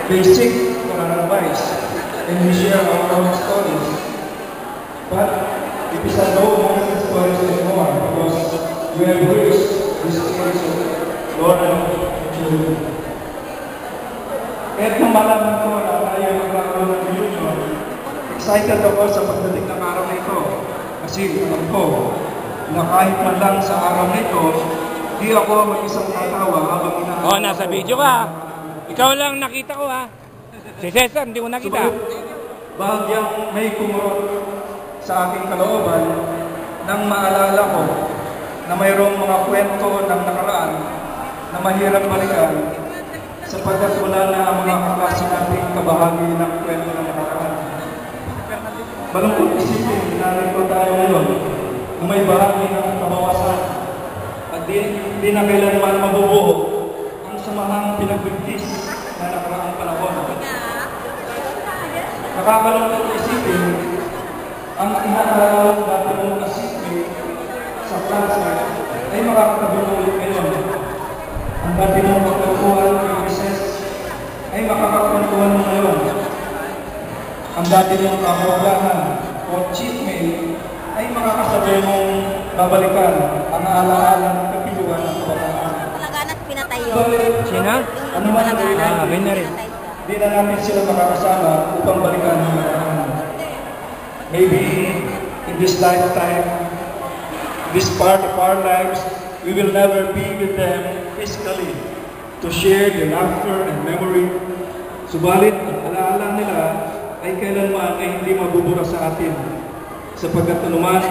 They seek for an advice, and we share our own stories. But it is a no more stories anymore because we have reached this stage of Lord and children. Kahit nang malaman ko na tayo magkakaroon ng reunion, excited ako sa pagdating ng araw na ito. Kasi alam ko na kahit man lang sa araw na ito, di ako mag-isang tatawa habang inaaraw. Oh, nasa video ka. Ikaw lang nakita ko ha. Si Cesar, hindi ko nakita. Bahagyang may kumurot sa aking kalooban nang maalala ko na mayroong mga kwento ng nakaraan na mahirap balikan sapagkat wala na ang mga kaklase nating kabahagi ng kwento ng nakaraan. Malungkot isipin na narito tayo ngayon na may bahagi ng kabawasan at di na kailanman mabubuo ang samahang pinagbigtis na nakaraang panahon. Nakakalungkot isipin ang inaaraw dati mong kasipin sa klase ay makakatabi ulit ngayon. Ang dati mong pagkakuhan kay Mrs. ay makakakwentuhan mo ngayon. Ang dati mong kahogahan o cheatmate ay makakasabay mong babalikan ang alaala ng kapiluan ng kabataan. Palaganas pinatay yun. Sina? Ano man ang rin na rin. Di na natin sila makakasama upang balikan ang nakaraan. Maybe in this lifetime, this part of our lives, we will never be with them physically to share the laughter and memory. Subalit, ang alaala nila ay kailanman ay hindi mabubura sa atin. Sapagkat anuman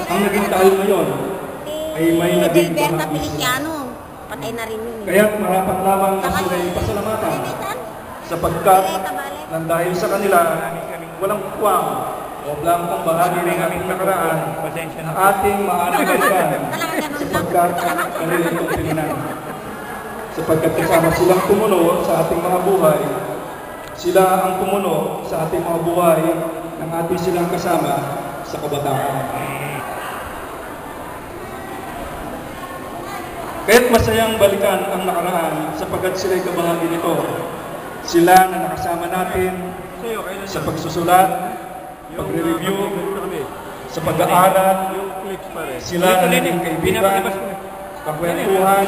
ang naging tayo ngayon ay may naging bahagi sila. Patay na rin yun. Kaya't marapat lamang na sila'y pasalamatan sapagkat nang dahil sa kanila walang puwang o blankong bahagi ng aming nakaraan na ating maanagalikan sapagkat kanila itong pininan. Sapagkat kasama silang tumuno sa ating mga buhay, sila ang tumuno sa ating mga buhay ng ating silang kasama sa kabataan. Kaya't masayang balikan ang nakaraan sapagkat sila'y kabahagi nito. Sila na nakasama natin sa pagsusulat, pagre-review, sa pag-aaral, sila na naging kaibigan, pagkwentuhan,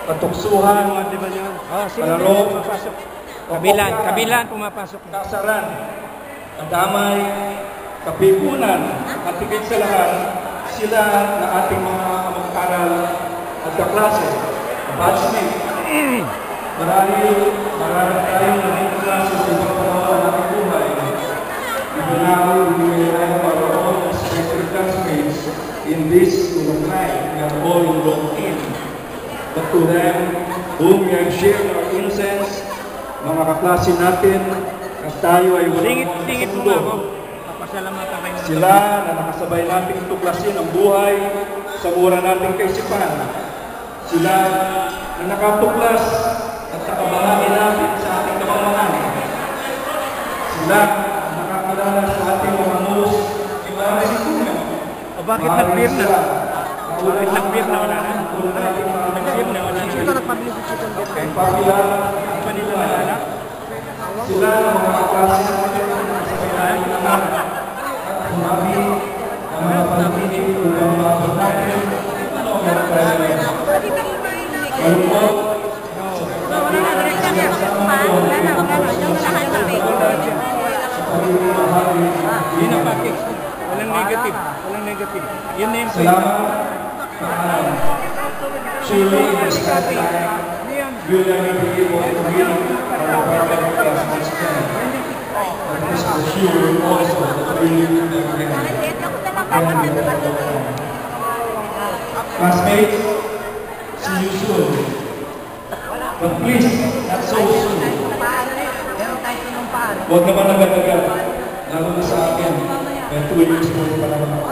patuksuhan, palaro, Kabilan pumapasok. kasaran, kadamay, kapigunan, at higit sa lahat, sila na ating mga kamag-aral at kaklase, batchmate. Marami tayong naging klase sa ibang panahon ng ating buhay. Even now, we have our own respective classmates in this school of life. We are all involved in. But to them, whom we have shared our innocence, mga kaklase natin, at tayo ay walang Singit mo nga ako. Papasalamatan kayo. sila na nakasabay nating tuklasin ang buhay sa mura nating kaisipan. Sila na nakatuklas at nakabahagi natin sa ating kapamanan. Sila na nakakilala sa ating mga mus, iba si Kuya. O bakit nag-beer na? Bakit nag-beer na wala na? Nag-beer na wala na? Ito nagpabili si Chiton Beer. Kaya pakilala Ang panila na wala? sila na mga kaklase natin sa kailangan naman at humabi ang mga panaginip upang maabot natin ano ang mga kailangan. Malungkot Yun ang package. Walang negative. Walang negative. Yun na yung salamat. Surely in this time, we'll never be able to meet our perfect classmates again. But this for sure also that we will never classmates, see you soon. But please, not so soon. Huwag naman agad-agad. Lalo na sa akin. May 2 years po pa naman ako.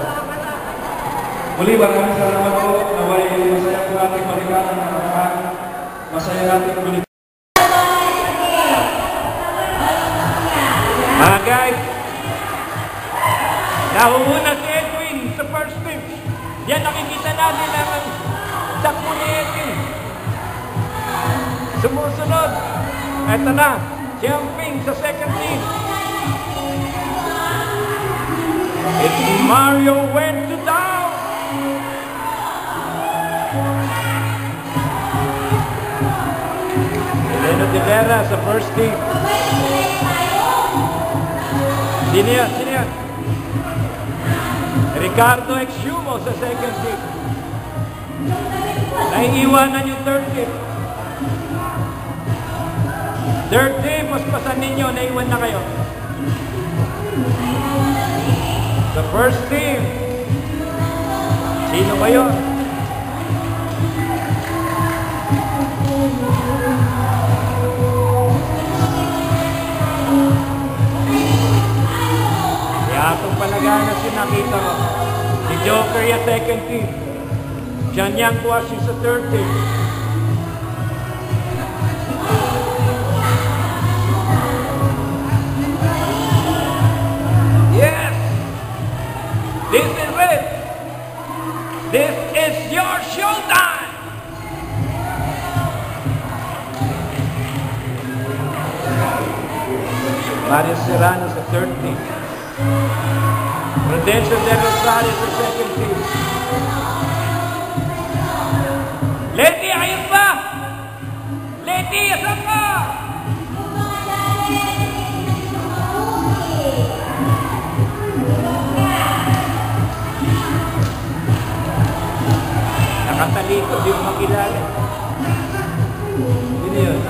Muli, maraming salamat po. Naway, masaya po natin balikan ang nakaraan. Masaya natin ulit. guys, nahuhuna si Edwin sa first trip. Yan, nakikita natin ang takbo ni Edwin. Sumusunod. Eto na, jumping sa second team. It's Mario went to down. Eleno de Vera sa first team. Sino yan? Sino yan? Ricardo Exhumo sa second team. Naiiwanan yung third team. Third team, paspasan ninyo, naiwan na kayo. The first team. Sino ba yun? Atong palaganas yung nakita mo. Si Joker yung second team. John Yang Kuas yung sa third team. Yes! This is it! This is your showtime! Mario Serrano sa third team. Prudencio de Rosario sa second team. Leti, ayun ba? Leti, asan ka? Nakatalikod, di mo makilala. Sino yun?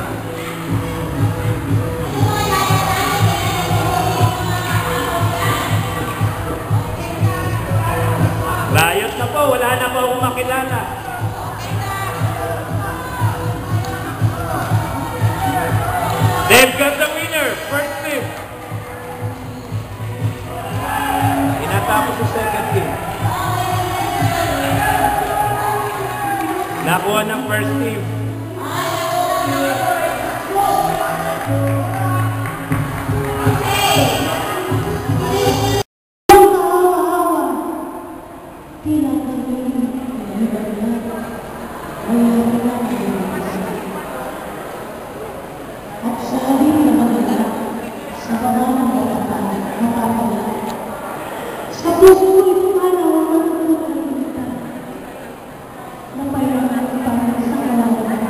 Layot na po, wala na po akong makilala. They've got the winner, first team. Tinatapos sa second team. Nakuha ng first team. At sa halip na maganda sa mga napapala. Sa puso ko itong araw ang magpapalitan na mayroon ang parang sa kalawan.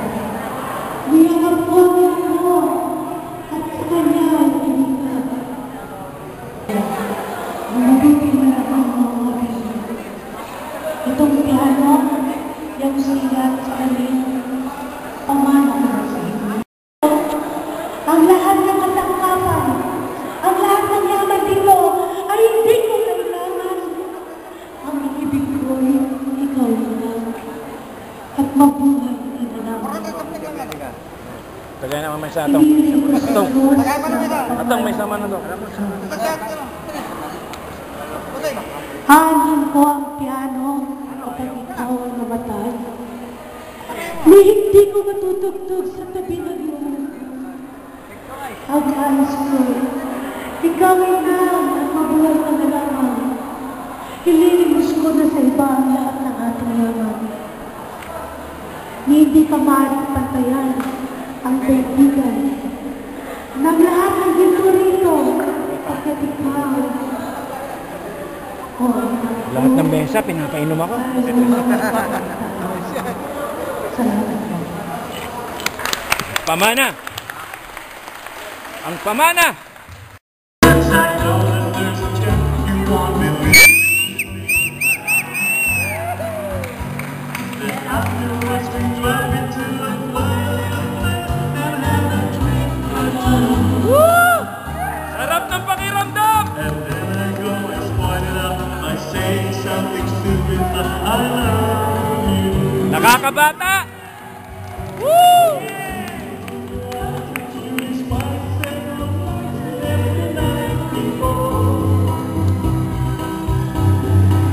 Niyagap ko niya ako at sa kanya ay pinigab. Mabuti na lang ang mga bihig. Itong piano, yung sigat sa kaling pamana ko sa inyo. Ang lahat ng katangkapan, ang lahat ng yaman dito ay hindi ko kailangan. Ang ibig ko ay ikaw lang. At mabuhay ka na lang. Tagay naman may sa atong. Atong may sama na to. Hanin ko ang piano kapag ikaw ay namatay. Ni hindi ko matutugtog sa tabi ng iyong ang ayos ko. Ikaw ay na at mabuhay ka na lamang. Ililimos ko na sa iba ang lahat ng ating yaman. Ni hindi ka maaaring pantayan ang kaibigan ng lahat ng ginto rito pagkat ikaw. Lahat ng mesa, pinapainom ako. Salamat po. Pamana! Ang pamana! Woo! Sarap ng pakiramdam! Nakakabata! Woo!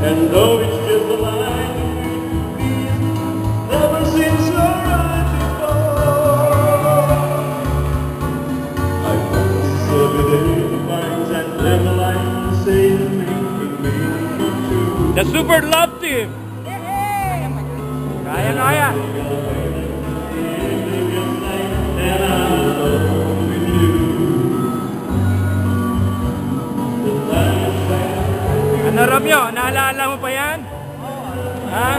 And though it's just a line, never seems so right before. I practice every day to find that clever line to say to make me come true. The Super Love Team! Kaya, kaya! And I know naalala mo pa yan? Ha?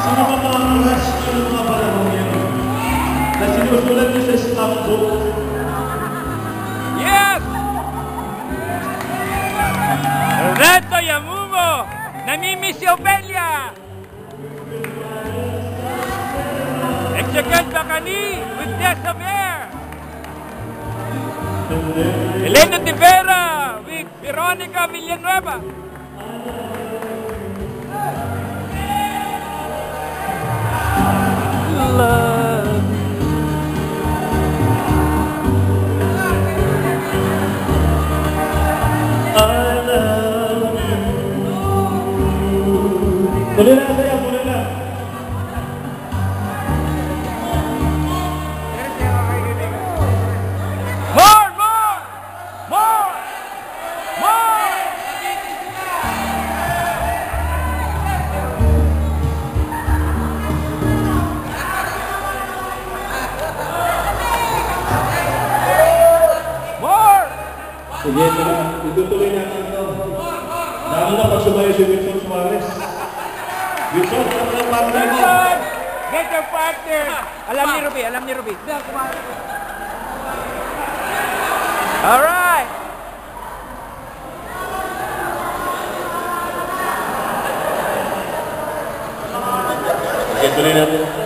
Sino ba mga rest ng mga panahon yan? Na sinusulat niyo sa scrapbook? Yes! Reto Yamumo! Namimiss si Opelia! Executive Bacani with Tess of Air! Elena de Vera with Veronica Villanueva! Love. I love you. Tuloy na, saya, tuloy na. More! More! More! More! More! Sige, itutuloy natin ito. Lalo na pag sumayo si Wilson Suarez. Wilson, ano ang partner mo? Wilson! Get your partner! Alam ni Ruby, alam ni Ruby. Alright! Sige, tuloy natin.